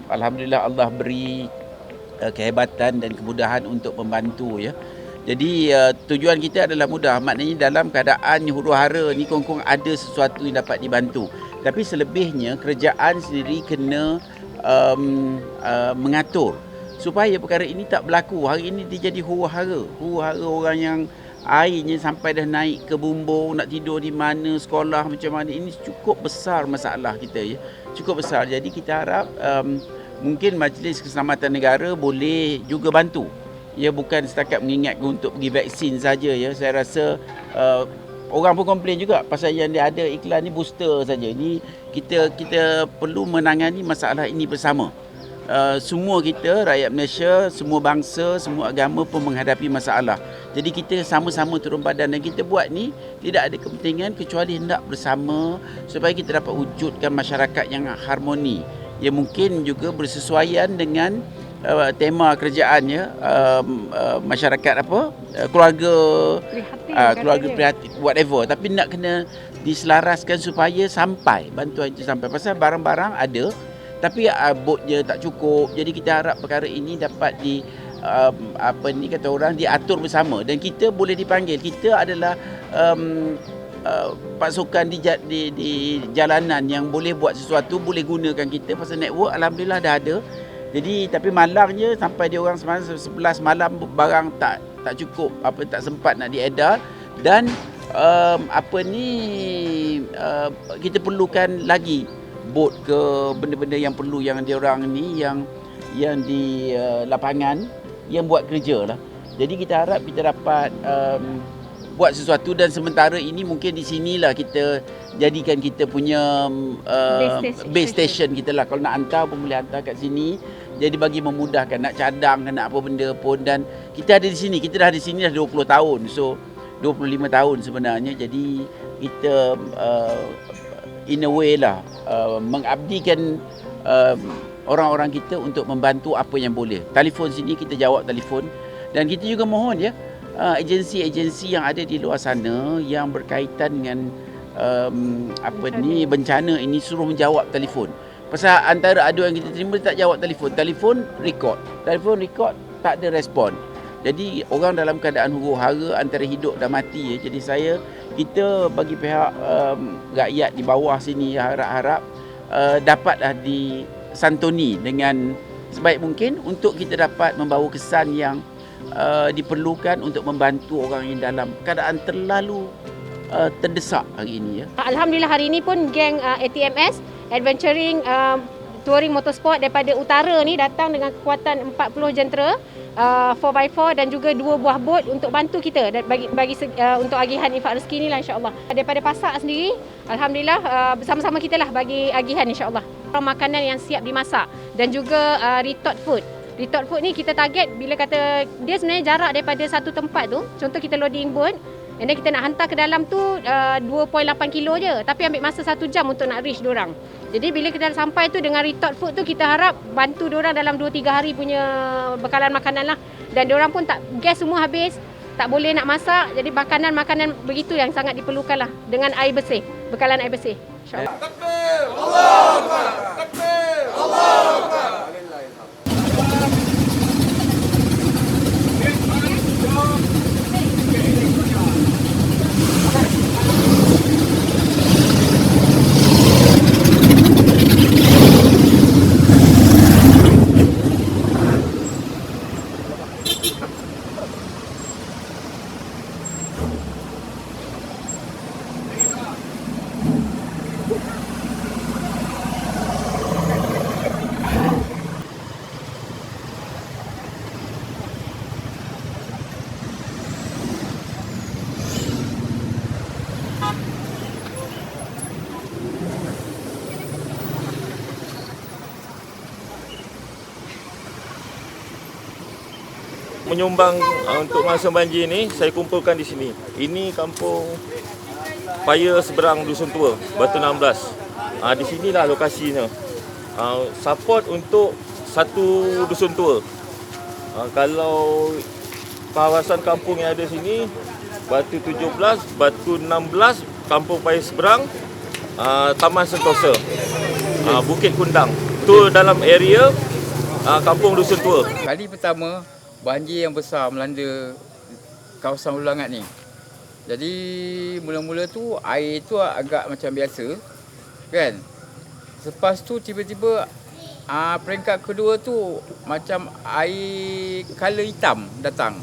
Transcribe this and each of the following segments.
Alhamdulillah Allah beri kehebatan dan kemudahan untuk membantu ya. Jadi tujuan kita adalah mudah. Maknanya dalam keadaan huru-hara ni kong-kong ada sesuatu yang dapat dibantu. Tapi selebihnya kerajaan sendiri kena mengatur supaya perkara ini tak berlaku. Hari ini dia jadi huru-hara. Huru-hara orang yang airnya sampai dah naik ke bumbung, nak tidur di mana, sekolah macam mana. Ini cukup besar masalah kita ya. Cukup besar. Jadi kita harap mungkin Majlis Keselamatan Negara boleh juga bantu. Ya, bukan setakat mengingatkan untuk pergi vaksin saja ya. Saya rasa orang pun komplain juga pasal yang dia ada iklan ni booster saja. Ini kita perlu menangani masalah ini bersama. Semua kita, rakyat Malaysia, semua bangsa, semua agama pun menghadapi masalah. Jadi kita sama-sama turun badan dan kita buat ni tidak ada kepentingan kecuali hendak bersama supaya kita dapat wujudkan masyarakat yang harmoni. Yang mungkin juga bersesuaian dengan tema kerajaannya, masyarakat keluarga keluarga prihatin, whatever. Tapi nak kena diselaraskan supaya sampai bantuan itu sampai. Pasal barang-barang ada tapi botnya tak cukup. Jadi kita harap perkara ini dapat kata orang diatur bersama dan kita boleh dipanggil. Kita adalah pasukan di jalanan yang boleh buat sesuatu, boleh gunakan kita pasal network alhamdulillah dah ada. Jadi tapi malangnya sampai dia orang semalam 11 malam barang tak cukup, tak sempat nak diedar dan kita perlukan lagi bot ke benda-benda yang perlu yang dia orang ni yang di lapangan yang buat kerja lah. Jadi kita harap kita dapat buat sesuatu dan sementara ini mungkin di sinilah kita jadikan kita punya base station kita lah. Kalau nak hantar pun boleh hantar kat sini. Jadi bagi memudahkan nak cadang dan nak apa benda pun dan kita ada di sini. Kita dah di sini dah 20 tahun. So 25 tahun sebenarnya. Jadi kita in a way lah mengabdikan orang-orang kita untuk membantu apa yang boleh. Telefon sini kita jawab telefon dan kita juga mohon ya agensi-agensi yang ada di luar sana yang berkaitan dengan bencana ini suruh menjawab telefon. Pasal antara aduan yang kita terima tak jawab telefon record tak ada respon. Jadi orang dalam keadaan huru-hara antara hidup dan mati ya. Jadi kita bagi pihak rakyat di bawah sini harap-harap dapatlah disantuni dengan sebaik mungkin untuk kita dapat membawa kesan yang diperlukan untuk membantu orang yang dalam keadaan terlalu terdesak hari ini ya. Alhamdulillah hari ini pun geng ATMS Adventuring Touring Motorsport daripada utara ni datang dengan kekuatan 40 jentera 4x4 dan juga 2 buah bot untuk bantu kita dan bagi untuk agihan infak rezeki ni lah insya-Allah. Daripada Pasak sendiri alhamdulillah bersama-sama kita lah bagi agihan insya-Allah. Makanan yang siap dimasak dan juga retort food. Retort food ni kita target bila kata dia sebenarnya jarak daripada satu tempat tu, contoh kita loading boat and then kita nak hantar ke dalam tu 2.8 kilo je tapi ambil masa 1 jam untuk nak reach diorang. Jadi bila kita sampai tu dengan retort food tu kita harap bantu diorang dalam 2-3 hari punya bekalan makanan lah dan diorang pun tak gas semua habis, tak boleh nak masak. Jadi makanan begitu yang sangat diperlukan lah dengan air bersih, bekalan air bersih insya-Allah. Takbir! Allahu Akbar! Takbir! Allahu Akbar! Menyumbang untuk masa banjir ni saya kumpulkan di sini. Ini kampung Paya seberang Dusun Tua, Batu 16. Di sinilah lokasinya. Support untuk satu dusun tua. Kalau kawasan kampung yang ada sini Batu 17, Batu 16, Kampung Paya Seberang, Taman Sentosa, Bukit Kundang. Tu dalam area Kampung Dusun Tua. Kali pertama banjir yang besar melanda kawasan Hulu Langat ni. Jadi mula-mula tu air tu agak macam biasa kan. Lepas tu tiba-tiba peringkat kedua tu macam air color hitam datang.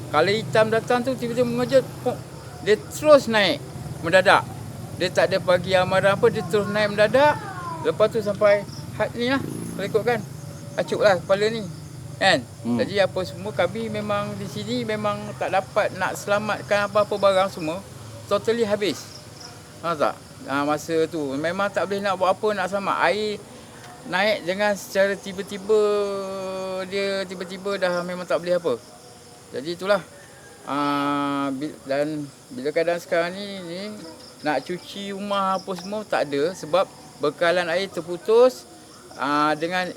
Color hitam datang tu tiba-tiba mengejut, dia terus naik mendadak. Dia tak ada bagi amaran apa, dia terus naik mendadak. Lepas tu sampai had ni lah, kalau ikutkan. Acuk lah kepala ni kan. Jadi apa semua kami memang di sini memang tak dapat nak selamatkan apa-apa barang semua. Totally habis. Tahu tak? Masa tu memang tak boleh nak buat apa nak selamat. Air naik dengan secara tiba-tiba, dia tiba-tiba dah memang tak boleh apa. Jadi itulah. Dan bila keadaan sekarang ni nak cuci rumah apa semua tak ada sebab bekalan air terputus, dengan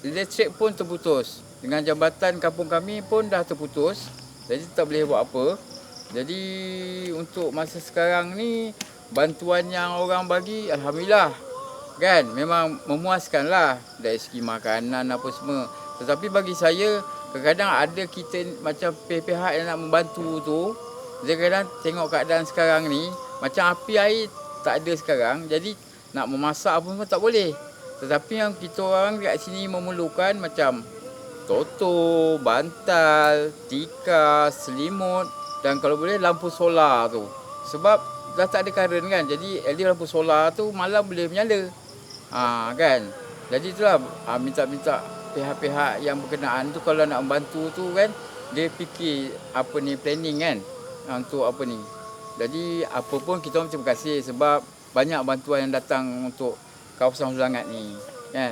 elektrik pun terputus. Dengan jambatan kampung kami pun dah terputus. Jadi tak boleh buat apa. Jadi untuk masa sekarang ni bantuan yang orang bagi alhamdulillah kan memang memuaskanlah dari segi makanan apa semua. Tetapi bagi saya kadang-kadang ada kita macam pihak-pihak yang nak membantu tu, dia kadang tengok keadaan sekarang ni macam api air tak ada sekarang. Jadi nak memasak apa pun tak boleh. Tetapi yang kita orang kat sini memerlukan macam toto, bantal, tikar, selimut dan kalau boleh lampu solar tu. Sebab dah tak ada karen kan. Jadi lampu solar tu malam boleh menyala. Kan. Jadi itulah minta-minta pihak-pihak yang berkenaan tu kalau nak membantu tu kan dia fikir apa ni planning kan untuk apa ni. Jadi apa pun kita orang terima kasih sebab banyak bantuan yang datang untuk kawasan Hulu Langat ni kan.